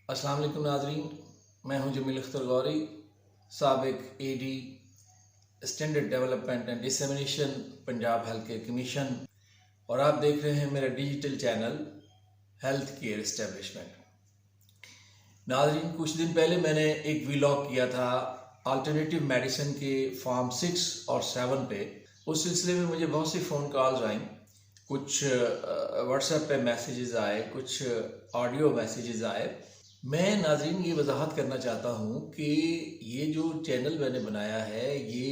अस्सलाम वालेकुम नाज़रीन, मैं हूं जमील अख्तर गौरी, साबिक AD standard development and dissemination Punjab health care commission, और आप देख रहे हैं मेरा digital channel health care establishment. नाज़रीन, कुछ दिन पहले मैंने एक व्लॉग किया था अल्टरनेटिव मेडिसिन के फॉर्म 6 और 7 पे। उस सिलसिले में मुझे बहुत सी फ़ोन कॉल्स आई, कुछ व्हाट्सएप पे मैसेजेस आए, कुछ ऑडियो मैसेजेस आए। मैं नाज़रीन ये वजाहत करना चाहता हूँ कि ये जो चैनल मैंने बनाया है ये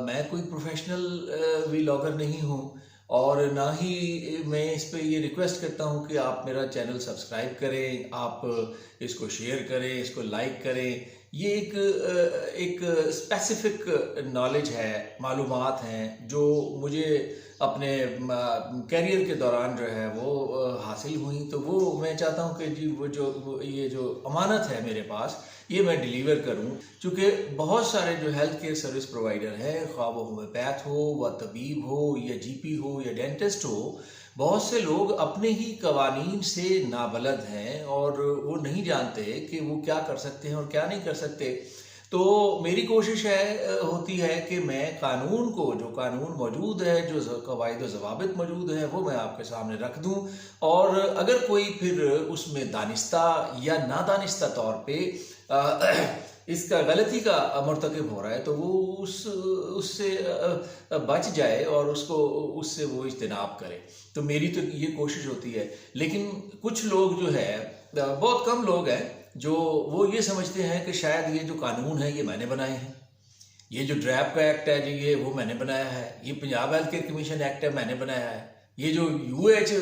मैं कोई प्रोफेशनल व्लॉगर नहीं हूँ, और ना ही मैं इस पे ये रिक्वेस्ट करता हूँ कि आप मेरा चैनल सब्सक्राइब करें, आप इसको शेयर करें, इसको लाइक करें। ये एक स्पेसिफिक नॉलेज है, मालूमात हैं जो मुझे अपने कैरियर के दौरान जो है वो हासिल हुई। तो वो मैं चाहता हूँ कि जी ये जो अमानत है मेरे पास, ये मैं डिलीवर करूँ। चूँकि बहुत सारे जो हेल्थ केयर सर्विस प्रोवाइडर हैं, ख्वाह वो होम्योपैथ हो, व तबीब हो, या जीपी हो, या डेंटिस्ट हो, बहुत से लोग अपने ही कवानीन से नाबलद हैं और वो नहीं जानते कि वो क्या कर सकते हैं और क्या नहीं कर सकते। तो मेरी कोशिश होती है कि मैं कानून को, जो कानून मौजूद है, जो कवायद ज़वाबित मौजूद है, वो मैं आपके सामने रख दूं। और अगर कोई फिर उसमें दानिस्ता या नादानिस्ता तौर पे इसका गलती का मर्तकब हो रहा है, तो वो उससे बच जाए और उससे वो इज्तनाब करे। तो मेरी तो ये कोशिश होती है। लेकिन कुछ लोग जो है, बहुत कम लोग हैं जो वो ये समझते हैं कि शायद ये जो कानून है ये मैंने बनाए हैं, ये जो ड्रैप का एक्ट है जी ये वो मैंने बनाया है, ये Punjab health care commission act है मैंने बनाया है, ये जो यूएच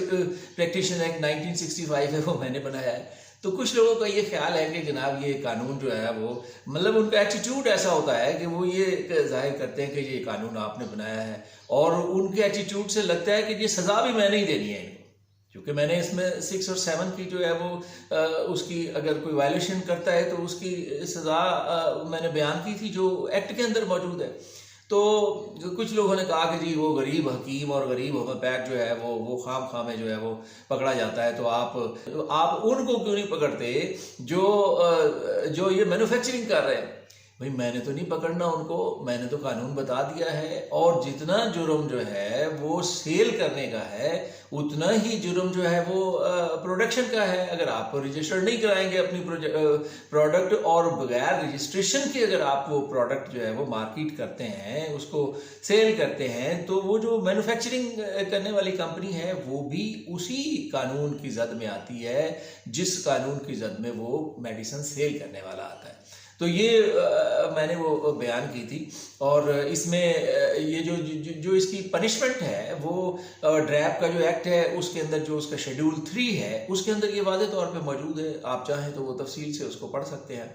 प्रैक्टिशनर एक्ट 1965 है वो मैंने बनाया है। तो कुछ लोगों का ये ख्याल है कि जनाब ये कानून जो है वो, मतलब उनका एटीट्यूड ऐसा होता है कि वो ये जाहिर करते हैं कि ये कानून आपने बनाया है, और उनके एटीट्यूड से लगता है कि ये सज़ा भी मैंने ही देनी है इनको, क्योंकि मैंने इसमें 6 और 7 की जो है वो उसकी अगर कोई वायलेशन करता है तो उसकी सज़ा मैंने बयान की थी जो एक्ट के अंदर मौजूद है। तो कुछ लोगों ने कहा कि जी वो गरीब हकीम और गरीब होम्योपैथ जो है वो खाम में जो है वो पकड़ा जाता है, तो आप उनको क्यों नहीं पकड़ते जो ये मैन्युफैक्चरिंग कर रहे हैं। भाई मैंने तो नहीं पकड़ना उनको, मैंने तो कानून बता दिया है, और जितना जुर्म जो है वो सेल करने का है, उतना ही जुर्म जो है वो प्रोडक्शन का है। अगर आप रजिस्टर नहीं कराएंगे अपनी प्रोडक्ट, और बगैर रजिस्ट्रेशन के अगर आप वो प्रोडक्ट जो है वो मार्केट करते हैं, उसको सेल करते हैं, तो वो जो मैन्युफैक्चरिंग करने वाली कंपनी है वो भी उसी कानून की जद में आती है जिस कानून की जद में वो मेडिसिन सेल करने वाला आता है। तो ये मैंने वो बयान की थी, और इसमें ये जो इसकी पनिशमेंट है वो ड्रैप का जो एक्ट है उसके अंदर जो उसका शेड्यूल 3 है उसके अंदर ये वाज़े तौर पे मौजूद है। आप चाहें तो वो तफसील से उसको पढ़ सकते हैं।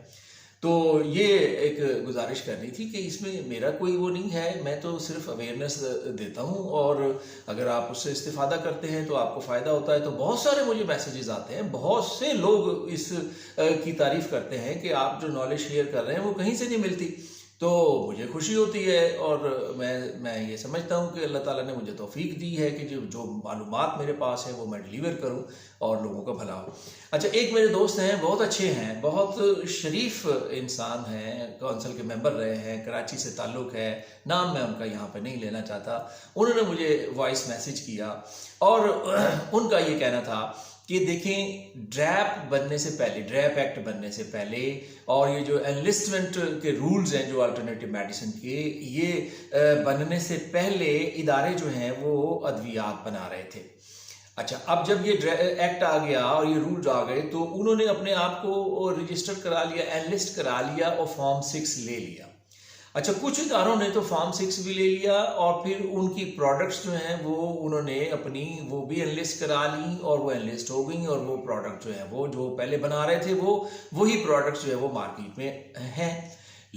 तो ये एक गुजारिश करनी थी कि इसमें मेरा कोई वो नहीं है, मैं तो सिर्फ अवेयरनेस देता हूँ, और अगर आप उससे इस्तेफादा करते हैं तो आपको फ़ायदा होता है। तो बहुत सारे मुझे मैसेजेस आते हैं, बहुत से लोग इस की तारीफ़ करते हैं कि आप जो नॉलेज शेयर कर रहे हैं वो कहीं से नहीं मिलती। तो मुझे खुशी होती है, और मैं ये समझता हूँ कि अल्लाह ताला ने मुझे तौफीक दी है कि जो मालूमात मेरे पास है वो मैं डिलीवर करूँ और लोगों का भला हो। अच्छा, एक मेरे दोस्त हैं, बहुत अच्छे हैं, बहुत शरीफ इंसान हैं, काउंसिल के मेंबर रहे हैं, कराची से ताल्लुक़ है, नाम मैं उनका यहाँ पे नहीं लेना चाहता। उन्होंने मुझे वॉइस मैसेज किया, और उनका ये कहना था कि देखें, ड्रैप बनने से पहले, ड्रैप एक्ट बनने से पहले, और ये जो एनलिस्टमेंट के रूल्स हैं जो अल्टरनेटिव मेडिसिन के, ये बनने से पहले इदारे जो हैं वो अद्वियात बना रहे थे। अच्छा, अब जब ये एक्ट आ गया और ये रूल्स आ गए, तो उन्होंने अपने आप को रजिस्टर करा लिया, एनलिस्ट करा लिया, और फॉर्म 6 ले लिया। अच्छा, कुछ इदारों ने तो फॉर्म 6 भी ले लिया, और फिर उनकी प्रोडक्ट्स जो हैं वो उन्होंने अपनी वो भी एनलिस्ट करा ली, और वो एनलिस्ट हो गई, और वो प्रोडक्ट जो है वो जो पहले बना रहे थे वही प्रोडक्ट्स जो है वो मार्केट में हैं।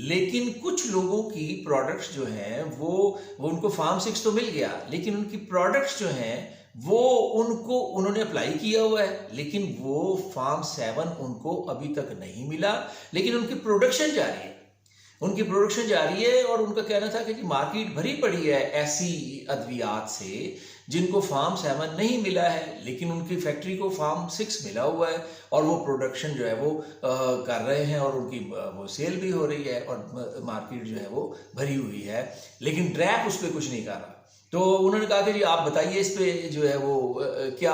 लेकिन कुछ लोगों की प्रोडक्ट्स जो हैं वो उनको फॉर्म 6 तो मिल गया, लेकिन उनकी प्रोडक्ट्स जो हैं वो उन्होंने अप्लाई किया हुआ है, लेकिन वो फॉर्म 7 उनको अभी तक नहीं मिला, लेकिन उनकी प्रोडक्शन जारी है। उनकी प्रोडक्शन जारी है, और उनका कहना था कि मार्केट भरी पड़ी है ऐसी अद्वियात से जिनको फार्म 7 नहीं मिला है लेकिन उनकी फैक्ट्री को फार्म 6 मिला हुआ है और वो प्रोडक्शन जो है वो कर रहे हैं और उनकी वो सेल भी हो रही है और मार्केट जो है वो भरी हुई है, लेकिन ड्रैप उस पर कुछ नहीं कर रहा। तो उन्होंने कहा कि जी आप बताइए इस पे जो है वो क्या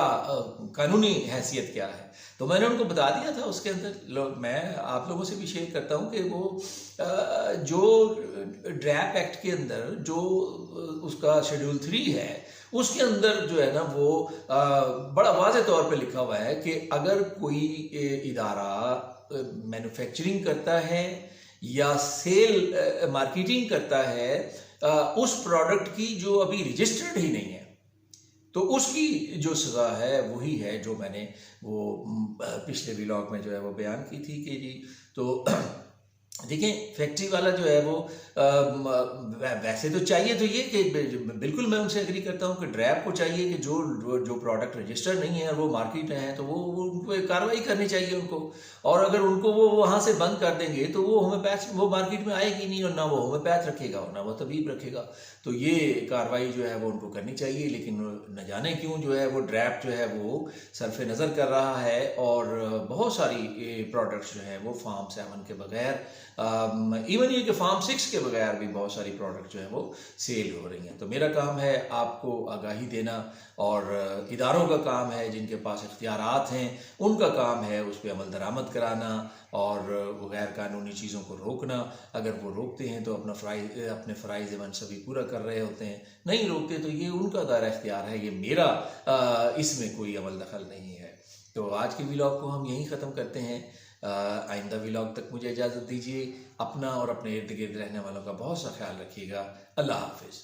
कानूनी हैसियत क्या है। तो मैंने उनको बता दिया था उसके अंदर, मैं आप लोगों से भी शेयर करता हूँ कि वो जो ड्रैप एक्ट के अंदर जो उसका शेड्यूल 3 है उसके अंदर जो है ना वो बड़ा वाज़े तौर पे लिखा हुआ है कि अगर कोई इदारा मैन्युफैक्चरिंग करता है या सेल मार्केटिंग करता है उस प्रोडक्ट की जो अभी रजिस्टर्ड ही नहीं है, तो उसकी जो सज़ा है वही है जो मैंने वो पिछले व्लॉग में जो है वो बयान की थी कि जी तो देखिए फैक्ट्री वाला जो है वो वैसे तो चाहिए तो ये कि बिल्कुल मैं उनसे एग्री करता हूँ कि ड्रैप को चाहिए कि जो प्रोडक्ट रजिस्टर्ड नहीं है और वो मार्केट में है तो वो उन पर कार्रवाई करनी चाहिए उनको, और अगर उनको वो वहाँ से बंद कर देंगे तो वो होम्योपैथ वो मार्केट में आएगी नहीं और ना वो होम्योपैथ रखेगा और ना वो तबीब रखेगा। तो ये कार्रवाई जो है वो उनको करनी चाहिए, लेकिन न जाने क्यों जो है वो ड्रैप जो है वो सरफे नज़र कर रहा है और बहुत सारी प्रोडक्ट्स जो है वो फार्म 7 के बगैर, इवन ये कि फार्म 6 के बगैर भी बहुत सारी प्रोडक्ट जो है वो सेल हो रही हैं। तो मेरा काम है आपको आगाही देना और इदारों का काम है जिनके पास इख्तियारात हैं उनका काम है उस पर अमल दरामद कराना और वो गैर कानूनी चीज़ों को रोकना। अगर वो रोकते हैं तो अपने फ़राइज़ मनसबी पूरा कर रहे होते हैं, नहीं रोकते तो ये उनका दायरा इख्तियार है, ये मेरा इसमें कोई अमल दखल नहीं है। तो आज के व्लॉग को हम यहीं ख़त्म करते हैं। आइंदा व्लॉग तक मुझे इजाज़त दीजिए। अपना और अपने इर्द गिर्द रहने वालों का बहुत सा ख्याल रखिएगा। अल्लाह हाफिज़।